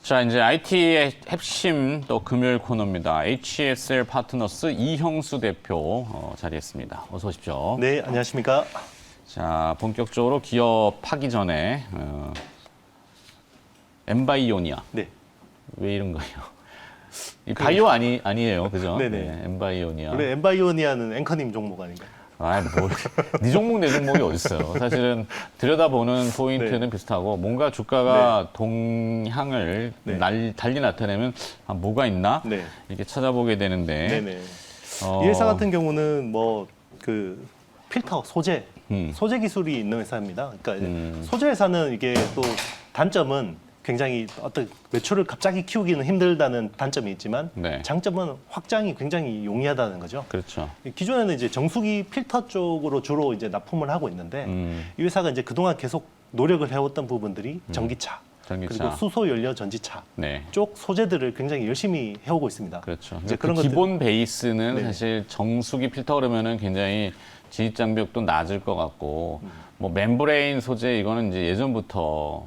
자, 이제 IT의 핵심 또 금요일 코너입니다. HSL 파트너스 이형수 대표 자리했습니다. 어서 오십시오. 네, 안녕하십니까. 자, 본격적으로 기업하기 전에 엠바이오니아. 네. 왜 이런 거예요? 이 바이오 아니에요, 그죠? 네네. 네, 엠바이오니아. 원래 엠바이오니아는 앵커님 종목 아닌가요? 아, 뭐, 네 종목, 내 종목이 어딨어요. 사실은 들여다보는 포인트는 네. 비슷하고, 뭔가 주가가 동향을 네. 달리 나타내면, 아, 뭐가 있나? 네. 이렇게 찾아보게 되는데. 네네. 이 회사 같은 경우는 뭐 그 필터 소재 소재 기술이 있는 회사입니다. 그러니까 소재 회사는 이게 또 단점은 굉장히 어떤 매출을 갑자기 키우기는 힘들다는 단점이 있지만 네. 장점은 확장이 굉장히 용이하다는 거죠. 그렇죠. 기존에는 이제 정수기 필터 쪽으로 주로 이제 납품을 하고 있는데 이 회사가 이제 그동안 계속 노력을 해왔던 부분들이 전기차, 전기차. 그리고 수소 연료 전지차 네. 쪽 소재들을 굉장히 열심히 해오고 있습니다. 그렇죠. 이제 그 그런 기본 베이스는 네. 사실 정수기 필터 그러면은 굉장히 진입 장벽도 낮을 것 같고, 뭐 멤브레인 소재 이거는 이제 예전부터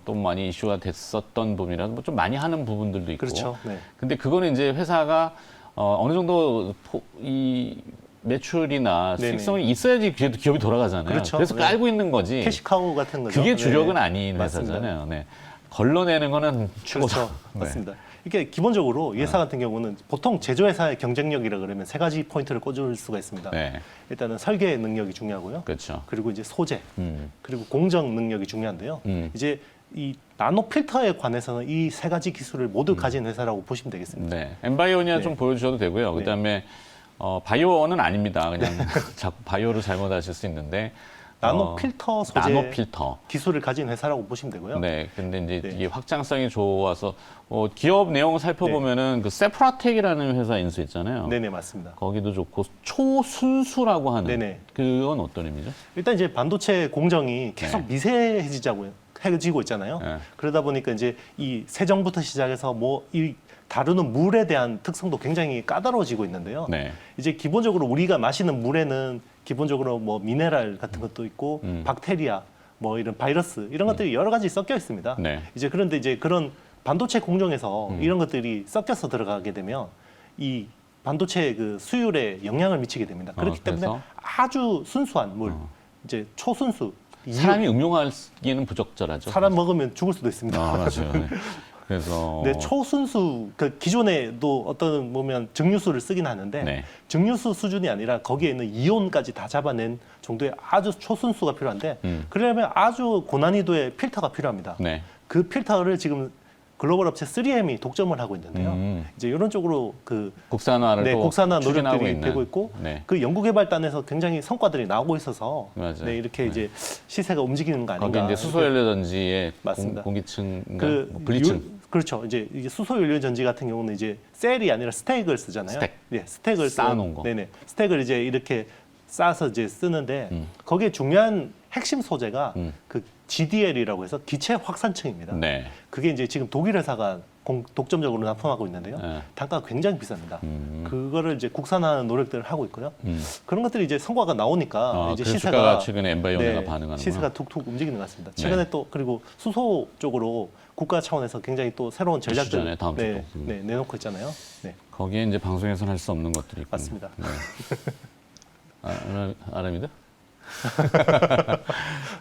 또 많이 이슈가 됐었던 부분이라서 뭐 좀 많이 하는 부분들도 있고. 그렇죠. 네. 근데 그거는 이제 회사가 어느 정도 이 매출이나 네네. 수익성이 있어야지 기업이 돌아가잖아요. 그렇죠. 그래서 네. 깔고 있는 거지. 캐시카우 같은 거죠. 그게 주력은 네. 아닌 맞습니다. 회사잖아요. 네. 걸러내는 거는 최고죠. 그렇죠. 네. 맞습니다. 이게 기본적으로 이 회사 같은 경우는 보통 제조회사의 경쟁력이라 그러면 세 가지 포인트를 꽂을 수가 있습니다. 네. 일단은 설계 능력이 중요하고요. 그렇죠. 그리고 이제 소재, 음. 그리고 공정 능력이 중요한데요. 이제 이 나노 필터에 관해서는 이 세 가지 기술을 모두 가진 회사라고 보시면 되겠습니다. 네. 엠바이오니아 네. 좀 보여주셔도 되고요. 그다음에 바이오는 아닙니다. 그냥 자꾸 바이오를 잘못하실 수 있는데 나노 필터 소재 나노 필터. 기술을 가진 회사라고 보시면 되고요. 네. 근데 이제 네. 이게 확장성이 좋아서 기업 내용을 살펴보면은 그 세프라텍이라는 회사 인수했잖아요. 네네, 맞습니다. 거기도 좋고 초순수라고 하는 네네. 그건 어떤 의미죠? 일단 이제 반도체 공정이 계속 네. 미세해지고 있잖아요. 네. 그러다 보니까 이제 이 세정부터 시작해서 뭐 이 다루는 물에 대한 특성도 굉장히 까다로워지고 있는데요. 네. 이제 기본적으로 우리가 마시는 물에는 기본적으로 뭐 미네랄 같은 것도 있고 박테리아, 뭐 이런 바이러스 이런 것들이 여러 가지 섞여 있습니다. 네. 이제 그런데 이제 그런 반도체 공정에서 이런 것들이 섞여서 들어가게 되면 이 반도체 그 수율에 영향을 미치게 됩니다. 그렇기 때문에 그래서? 아주 순수한 물, 이제 초순수, 사람이 응용하기에는 부적절하죠. 사람 먹으면 죽을 수도 있습니다. 아, 맞아요. 네. 그래서 네, 초순수 그 기존에도 어떤 보면 증류수를 쓰긴 하는데 네. 증류수 수준이 아니라 거기에 있는 이온까지 다 잡아낸 정도의 아주 초순수가 필요한데 그러려면 아주 고난이도의 필터가 필요합니다. 네. 그 필터를 지금 글로벌 업체 3M이 독점을 하고 있는데요. 이제 이런 쪽으로 그 국산화를 네, 또 국산화 추진하고 노력들이 있는. 되고 있고 네. 그 연구개발단에서 굉장히 성과들이 나오고 있어서 맞아요. 네, 이렇게 이제 시세가 움직이는 거 거기 아닌가. 이제 수소연료전지의 맞습니다. 공기층, 그 분리층. 그렇죠. 이제 이게 수소연료전지 같은 경우는 이제 셀이 아니라 스택을 쓰잖아요. 스택. 네, 스택을 쌓아놓은 거. 네네. 스택을 이제 이렇게 쌓아서 이제 쓰는데 거기에 중요한 핵심 소재가 그 GDL이라고 해서 기체 확산층입니다. 네. 그게 이제 지금 독일 회사가 독점적으로 납품하고 있는데요. 네. 단가가 굉장히 비쌉니다. 그거를 이제 국산화하는 노력들을 하고 있고요. 그런 것들이 이제 성과가 나오니까 이제 그래서 시세가 주가가 최근에 엠바이오니아가 반응하는구나. 시세가 툭툭 움직이는 것 같습니다. 최근에 또 그리고 수소 쪽으로 국가 차원에서 굉장히 또 새로운 전략들 이슈잖아요, 다음 주도. 내놓고 있잖아요. 네, 거기에 이제 방송에서는 할 수 없는 것들이 있군요. 맞습니다. 네. 아랍니다?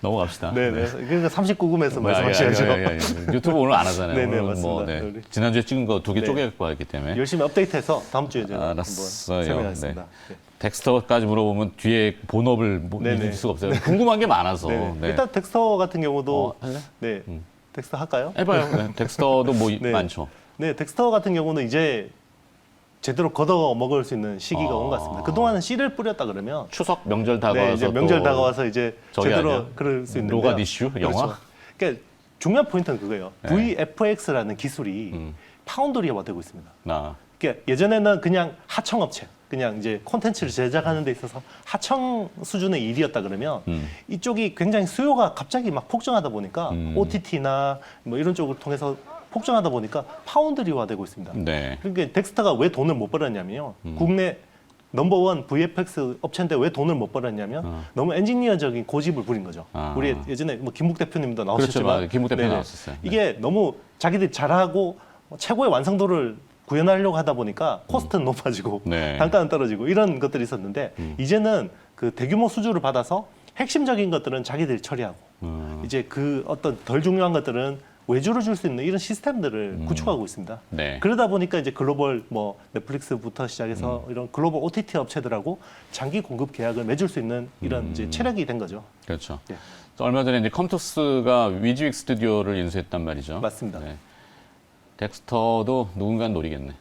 넘어갑시다. 네, 네. 그러니까 39금에서 뭐, 말씀하셔야죠. 유튜브 오늘 안 하잖아요. 네, 네, 오늘 뭐, 맞습니다. 네. 우리- 지난주에 찍은 거 두 개 네. 쪼개갖고 왔기 때문에. 열심히 업데이트해서 다음 주에 제가 알았어요. 한번 설명하겠습니다. 네. 덱스터까지 물어보면 뒤에 본업을 네, 믿을 네. 수가 없어요. 궁금한 게 많아서. 네. 네. 일단 덱스터 같은 경우도 할래? 네, 덱스터 할까요? 해봐요. 네. 덱스터도 뭐 네. 많죠. 네, 덱스터 같은 경우는 이제 제대로 걷어 먹을 수 있는 시기가 온 것 같습니다. 그동안은 씨를 뿌렸다 그러면 추석 명절 다가와서 네, 이제 명절 또 다가와서 이제 저기 제대로 아니야? 그럴 수 있는데 로가디슈 영화? 그러니까 중요한 포인트는 그거예요. 네. VFX라는 기술이 파운드리화가 되고 있습니다. 나 그러니까 예전에는 그냥 하청업체, 그냥 이제 콘텐츠를 제작하는 데 있어서 하청 수준의 일이었다 그러면 이쪽이 굉장히 수요가 갑자기 막 폭증하다 보니까 OTT나 뭐 이런 쪽을 통해서 폭증하다 보니까 파운드리화되고 있습니다. 네. 그러니까 덱스터가 왜 돈을 못 벌었냐면요. 국내 넘버원 VFX 업체인데 왜 돈을 못 벌었냐면 너무 엔지니어적인 고집을 부린 거죠. 아. 우리 예전에 뭐 김국 대표님도 그렇죠, 나오셨지만 맞아요. 김국 대표 네네. 나왔었어요. 네. 이게 너무 자기들이 잘하고 최고의 완성도를 구현하려고 하다 보니까 코스트는 높아지고 네. 단가는 떨어지고 이런 것들이 있었는데 이제는 그 대규모 수주를 받아서 핵심적인 것들은 자기들이 처리하고 이제 그 어떤 덜 중요한 것들은 외주를 줄 수 있는 이런 시스템들을 구축하고 있습니다. 네. 그러다 보니까 이제 글로벌 뭐 넷플릭스부터 시작해서 이런 글로벌 OTT 업체들하고 장기 공급 계약을 맺을 수 있는 이런 이제 체력이 된 거죠. 그렇죠. 예. 얼마 전에 이제 컴투스가 위즈윅 스튜디오를 인수했단 말이죠. 맞습니다. 네. 덱스터도 누군가는 노리겠네.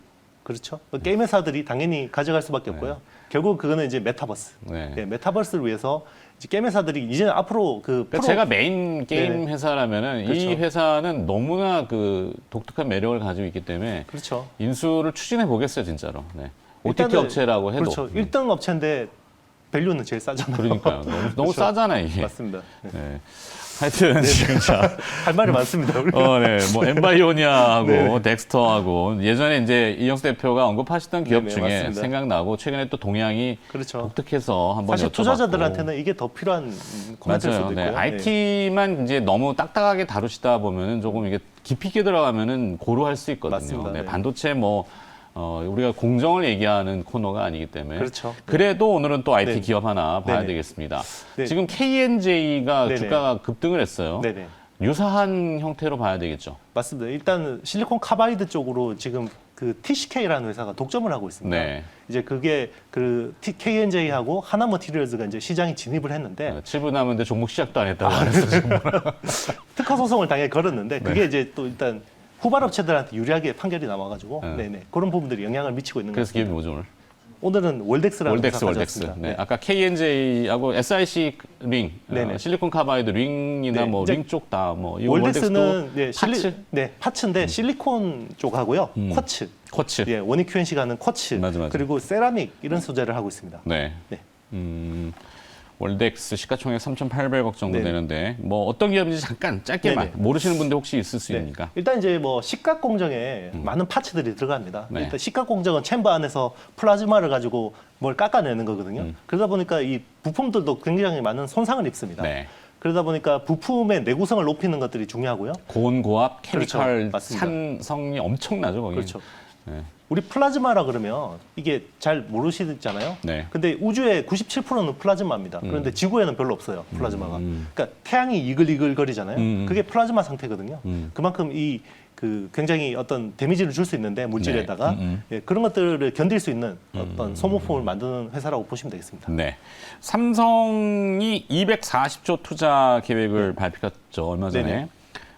그렇죠. 게임 회사들이 당연히 가져갈 수밖에 없고요. 결국 그거는 이제 메타버스. 네. 예, 메타버스를 위해서 이제 게임 회사들이 이제 앞으로 그 그러니까 제가 메인 게임 네네. 회사라면은 그렇죠. 이 회사는 너무나 그 독특한 매력을 가지고 있기 때문에 그렇죠. 인수를 추진해 보겠어요, 진짜로. 네. OTT 일단은 업체라고 해도. 그렇죠. 1등 업체인데 밸류는 제일 싸잖아요. 그러니까요. 너무 그렇죠. 싸잖아요, 이게. 맞습니다. 네. 네. 하여튼 지금 자, 할 말이 많습니다. 우리. 네, 뭐 엠바이오니아하고 네. 덱스터하고 예전에 이제 이영수 대표가 언급하시던 기업 네네, 중에 맞습니다. 생각나고 최근에 또 동향이 그렇죠. 독특해서 한번 사실 여쭤봤고. 투자자들한테는 이게 더 필요한 코멘트일 맞아요. 수도 네, 있고요. IT만 이제 너무 딱딱하게 다루시다 보면은 조금 이게 깊이 있게 들어가면은 고루할 수 있거든요. 맞습니다. 네, 네. 반도체 뭐 우리가 공정을 얘기하는 코너가 아니기 때문에. 그렇죠. 그래도 오늘은 또 IT 네. 기업 하나 봐야 네네. 되겠습니다. 네. 지금 KNJ가 네네. 주가가 급등을 했어요. 네네. 유사한 형태로 봐야 되겠죠. 맞습니다. 일단 실리콘 카바이드 쪽으로 지금 그 TCK라는 회사가 독점을 하고 있습니다. 네. 이제 그게 그 KNJ하고 하나머티리얼즈가 이제 시장에 진입을 했는데 7분 남은데 종목 시작도 안 했다고 하셨어요. 특허 소송을 당연히 걸었는데 그게 이제 또 일단 후발 업체들한테 유리하게 판결이 나와가지고 네네 그런 부분들이 영향을 미치고 있는 것 그래서 기업이 같습니다. 뭐죠 오늘? 오늘은 월덱스라는 월덱스, 회사 월덱스. 가져왔습니다. 네. 아까 KNJ하고 SIC 링, 네네. 실리콘 카바이드 링이나 네, 뭐 이제 링 쪽 다 뭐. 월덱스는 네, 파츠? 파츠인데 실리콘 쪽하고요, 쿼츠, 쿼츠. 예, 원익 QNC가 하는 쿼츠, 맞아. 그리고 세라믹 이런 소재를 하고 있습니다. 네. 네. 월덱스 시가총액 3,800억 정도 네. 되는데 뭐 어떤 기업인지 잠깐 짧게만 네네. 모르시는 분들 혹시 있을 수 네. 있으니까. 일단 이제 뭐 식각 공정에 많은 파츠들이 들어갑니다. 네. 일단 식각 공정은 챔버 안에서 플라즈마를 가지고 뭘 깎아내는 거거든요. 그러다 보니까 이 부품들도 굉장히 많은 손상을 입습니다. 네. 그러다 보니까 부품의 내구성을 높이는 것들이 중요하고요. 고온고압 그렇죠. 케미컬 맞습니다. 산성이 엄청나죠 거기. 그렇죠. 네. 우리 플라즈마라 그러면 이게 잘 모르시잖아요. 네. 근데 우주의 97%는 플라즈마입니다. 그런데 지구에는 별로 없어요. 플라즈마가. 그러니까 태양이 이글이글거리잖아요. 그게 플라즈마 상태거든요. 그만큼 이 그 굉장히 어떤 데미지를 줄 수 있는데 물질에다가 예, 그런 것들을 견딜 수 있는 어떤 소모품을 만드는 회사라고 보시면 되겠습니다. 네. 삼성이 240조 투자 계획을 발표했죠 얼마 전에. 네네.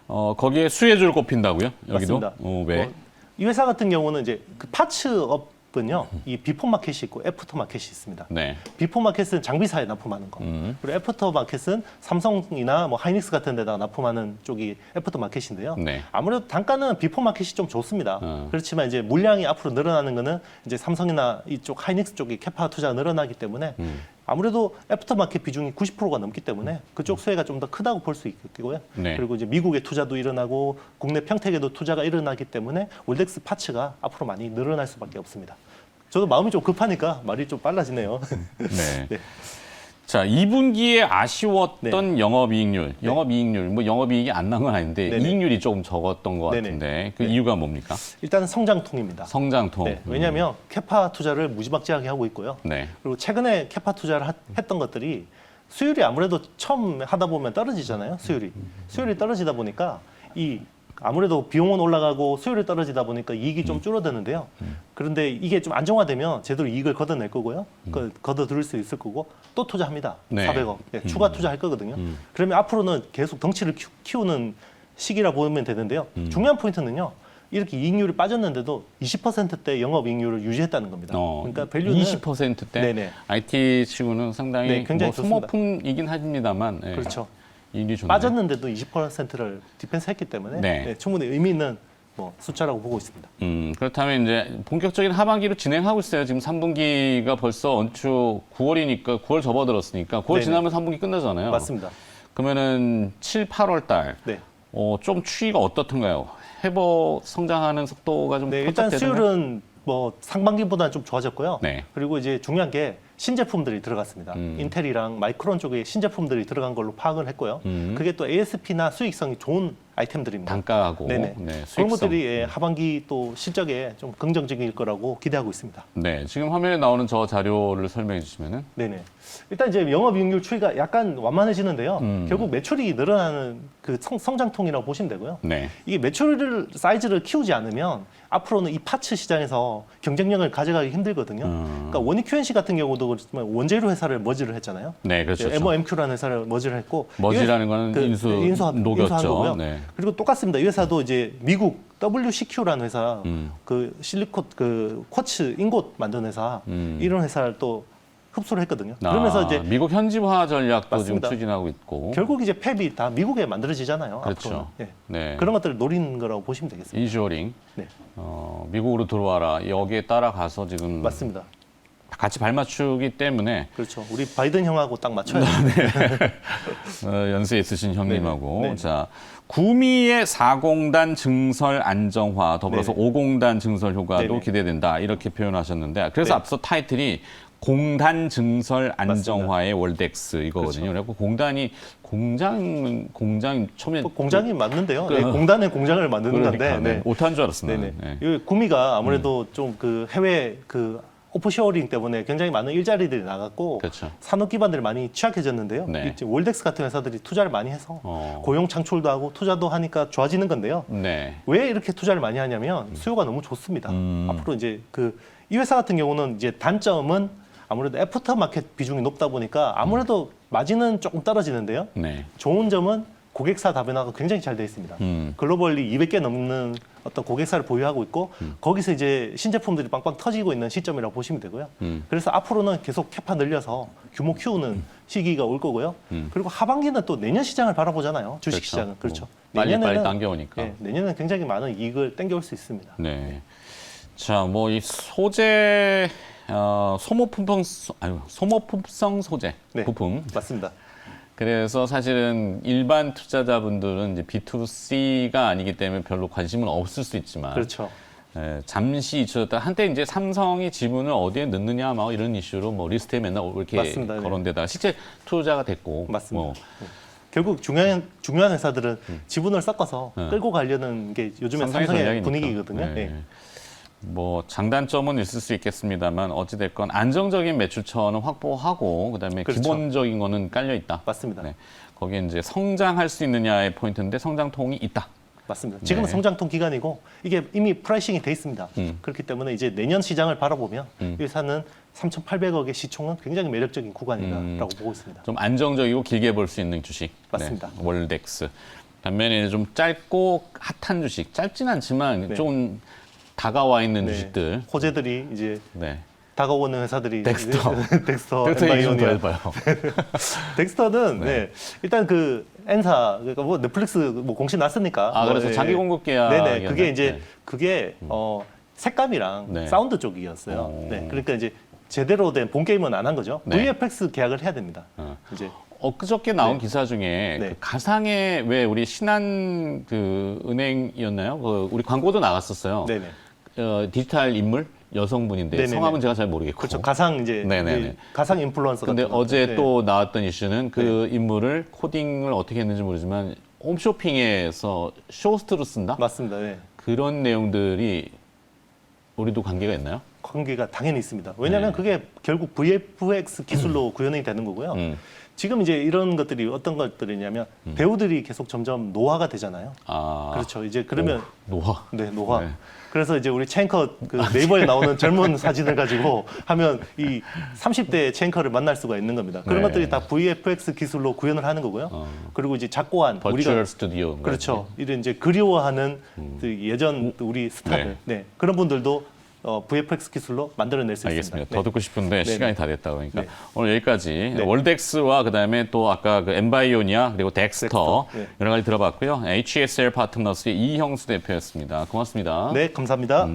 거기에 수혜주를 꼽힌다고요? 여기도? 맞습니다. 왜? 이 회사 같은 경우는 이제 그 파츠업은요, 이 비포 마켓이 있고 애프터 마켓이 있습니다. 네. 비포 마켓은 장비사에 납품하는 거. 그리고 애프터 마켓은 삼성이나 뭐 하이닉스 같은 데다가 납품하는 쪽이 애프터 마켓인데요. 네. 아무래도 단가는 비포 마켓이 좀 좋습니다. 그렇지만 이제 물량이 앞으로 늘어나는 거는 이제 삼성이나 이쪽 하이닉스 쪽이 캐파 투자가 늘어나기 때문에 아무래도 애프터 마켓 비중이 90%가 넘기 때문에 그쪽 수혜가 좀 더 크다고 볼 수 있고요. 네. 그리고 이제 미국의 투자도 일어나고 국내 평택에도 투자가 일어나기 때문에 월덱스 파츠가 앞으로 많이 늘어날 수밖에 없습니다. 저도 마음이 좀 급하니까 말이 좀 빨라지네요. 네. 네. 자, 2분기에 아쉬웠던 영업이익률, 뭐 영업이익이 안 난 건 아닌데 네네. 이익률이 조금 적었던 것 네네. 같은데 그 이유가 뭡니까? 일단 성장통입니다. 성장통. 네, 왜냐하면 캐파 투자를 무지막지하게 하고 있고요. 네. 그리고 최근에 캐파 투자를 했던 것들이 수율이 아무래도 처음 하다 보면 떨어지잖아요. 수율이 떨어지다 보니까 이 아무래도 비용은 올라가고 수율이 떨어지다 보니까 이익이 좀 줄어드는데요. 그런데 이게 좀 안정화되면 제대로 이익을 걷어낼 거고요. 걷어들일 수 있을 거고 또 투자합니다. 네. 400억 추가 투자할 거거든요. 그러면 앞으로는 계속 덩치를 키우는 시기라 보면 되는데요. 중요한 포인트는요. 이렇게 이익률이 빠졌는데도 20%대 영업이익률을 유지했다는 겁니다. 그러니까 밸류는 20%대 네네. IT 치고는 상당히 네, 굉장히 뭐 소모품이긴 합니다만 네. 그렇죠. 이익률이 좋네. 빠졌는데도 20%를 디펜스했기 때문에 네. 네, 충분히 의미 있는 뭐 숫자라고 보고 있습니다. 그렇다면 이제 본격적인 하반기로 진행하고 있어요. 지금 3분기가 벌써 언추 9월이니까 9월 접어들었으니까 9월 네네. 지나면 3분기 끝나잖아요. 맞습니다. 그러면은 7, 8월 달 네. 좀 추이가 어떻던가요? 회복 성장하는 속도가 좀 네, 일단 포착되던가요? 수율은 뭐 상반기보다는 좀 좋아졌고요. 네. 그리고 이제 중요한 게 신제품들이 들어갔습니다. 인텔이랑 마이크론 쪽에 신제품들이 들어간 걸로 파악을 했고요. 그게 또 ASP나 수익성이 좋은 아이템들입니다. 단가하고 네네. 네, 그런 수익성. 것들이 예, 하반기 또 실적에 좀 긍정적일 거라고 기대하고 있습니다. 네, 지금 화면에 나오는 저 자료를 설명해 주시면은 네네. 일단 이제 영업이익률 추이가 약간 완만해지는데요. 결국 매출이 늘어나는 그 성장통이라고 보시면 되고요. 네. 이게 매출 사이즈를 키우지 않으면 앞으로는 이 파츠 시장에서 경쟁력을 가져가기 힘들거든요. 그러니까 원익 QNC 같은 경우도 그렇지만 원재료 회사를 머지를 했잖아요. 네, 그렇죠. MOMQ라는 회사를 머지를 했고 머지라는 거는 인수한 녹였죠. 거고요. 네. 그리고 똑같습니다. 이 회사도 이제 미국 WCQ라는 회사, 그 실리콘 그 쿼츠 인곳 만드는 회사 이런 회사를 또 흡수를 했거든요. 그러면서 이제 미국 현지화 전략도 맞습니다. 지금 추진하고 있고. 결국 이제 팹이 다 미국에 만들어지잖아요. 그렇죠. 앞으로는. 예. 네. 그런 것들을 노리는 거라고 보시면 되겠습니다. 인쇼링. 네, 미국으로 들어와라. 여기에 따라가서 지금 맞습니다. 같이 발맞추기 때문에 그렇죠. 우리 바이든 형하고 딱 맞춰야 돼요. 연세 있으신 형님하고 네네. 자 구미의 4공단 증설 안정화 더불어서 네네. 5공단 증설 효과도 네네. 기대된다 이렇게 표현하셨는데 그래서 네. 앞서 타이틀이 공단 증설 안정화의 월덱스 이거거든요. 그렇죠. 그래서 공단이 공장 처음에 공장이 맞는데요. 그- 네, 공단의 공장을 만드는 그러니까, 건데. 네. 오타인 줄 알았습니다. 네네. 네. 이 구미가 아무래도 좀 그 해외 그 오프쇼어링 때문에 굉장히 많은 일자리들이 나갔고 그렇죠. 산업 기반들이 많이 취약해졌는데요. 네. 이제 월덱스 같은 회사들이 투자를 많이 해서 어. 고용 창출도 하고 투자도 하니까 좋아지는 건데요. 네. 왜 이렇게 투자를 많이 하냐면 수요가 너무 좋습니다. 앞으로 이제 이 회사 같은 경우는 이제 단점은 아무래도 애프터 마켓 비중이 높다 보니까 아무래도 마진은 조금 떨어지는데요. 네. 좋은 점은 고객사 다변화가 굉장히 잘 되어 있습니다. 글로벌리 200개 넘는 어떤 고객사를 보유하고 있고 거기서 이제 신제품들이 빵빵 터지고 있는 시점이라고 보시면 되고요. 그래서 앞으로는 계속 캐파 늘려서 규모 키우는 시기가 올 거고요. 그리고 하반기는 또 내년 시장을 바라보잖아요. 주식 그렇죠. 시장은. 그렇죠. 빨리 당겨오니까. 네, 내년에는 굉장히 많은 이익을 땡겨올 수 있습니다. 네. 자, 뭐 이 소재 소모품성 소재 네. 부품. 맞습니다. 그래서 사실은 일반 투자자분들은 이제 B2C가 아니기 때문에 별로 관심은 없을 수 있지만 그렇죠. 잠시 잊혀졌다. 한때 이제 삼성이 지분을 어디에 넣느냐 막 이런 이슈로 뭐 리스트에 맨날 이렇게 맞습니다. 네. 거론되다가 실제 투자가 됐고 맞습니다. 뭐 네. 결국 중요한 회사들은 지분을 섞어서 끌고 가려는 게 요즘에 삼성의 삼성의 전략이니까. 분위기거든요. 네. 네. 뭐 장단점은 있을 수 있겠습니다만 어찌 됐건 안정적인 매출처는 확보하고 그다음에 그렇죠. 기본적인 거는 깔려 있다. 맞습니다. 네. 거기에 이제 성장할 수 있느냐의 포인트인데 성장통이 있다. 맞습니다. 지금은 네. 성장통 기간이고 이게 이미 프라이싱이 돼 있습니다. 그렇기 때문에 이제 내년 시장을 바라보면 이 회사는 3,800억의 시총은 굉장히 매력적인 구간이다라고 보고 있습니다. 좀 안정적이고 길게 볼 수 있는 주식. 맞습니다. 네. 월덱스. 반면에 좀 짧고 핫한 주식. 짧진 않지만 네. 좀 다가와 있는 네. 주식들. 호재들이 이제 네. 다가오는 회사들이 덱스터. 덱스터, 덱스터 얘기 좀 더 엔바이오니아. 해봐요. 덱스터는 네. 일단 그 N사 그러니까 뭐 넷플릭스 뭐 공시 났으니까 아, 뭐, 그래서 예. 장기 공급 계약. 네네 그게 이제 그게 색감이랑 네. 사운드 쪽이었어요. 네. 그러니까 이제 제대로 된 본 게임은 안 한 거죠. 네. VFX 계약을 해야 됩니다. 이제 엊그저께 나온 네. 기사 중에 네. 그 가상의 왜 우리 신한 그 은행이었나요? 그 우리 광고도 나갔었어요. 네네. 디지털 인물 여성분인데 네네네. 성함은 제가 잘 모르겠고. 그렇죠. 가상 이제 네네네. 그 가상 인플루언서 근데 같은 어제 네. 또 나왔던 이슈는 그 인물을 코딩을 어떻게 했는지 모르지만 홈쇼핑에서 쇼스트로 쓴다? 맞습니다. 네. 그런 내용들이 우리도 관계가 있나요? 관계가 당연히 있습니다. 왜냐하면 네. 그게 결국 VFX 기술로 구현이 되는 거고요. 지금 이제 이런 것들이 어떤 것들이냐면 배우들이 계속 점점 노화가 되잖아요. 아, 그렇죠. 이제 그러면 노화. 네, 노화. 네. 그래서 이제 우리 챙커 그 네이버에 나오는 젊은 사진을 가지고 하면 이 30대 챙커를 만날 수가 있는 겁니다. 그런 네. 것들이 다 VFX 기술로 구현을 하는 거고요. 그리고 이제 작고한 버추얼 스튜디오. 그렇죠. 이런 이제 그리워하는 그 예전 우리 스타들, 네. 네. 그런 분들도 VFX 기술로 만들어낼 수 알겠습니다. 있습니다. 더 듣고 싶은데 네. 시간이 다 됐다 그러니까 네. 오늘 여기까지 네. 월덱스와 그다음에 또 아까 그 엔바이오니아 그리고 덱스터 네. 여러 가지 들어봤고요. HSL 파트너스의 이형수 대표였습니다. 고맙습니다. 네, 감사합니다.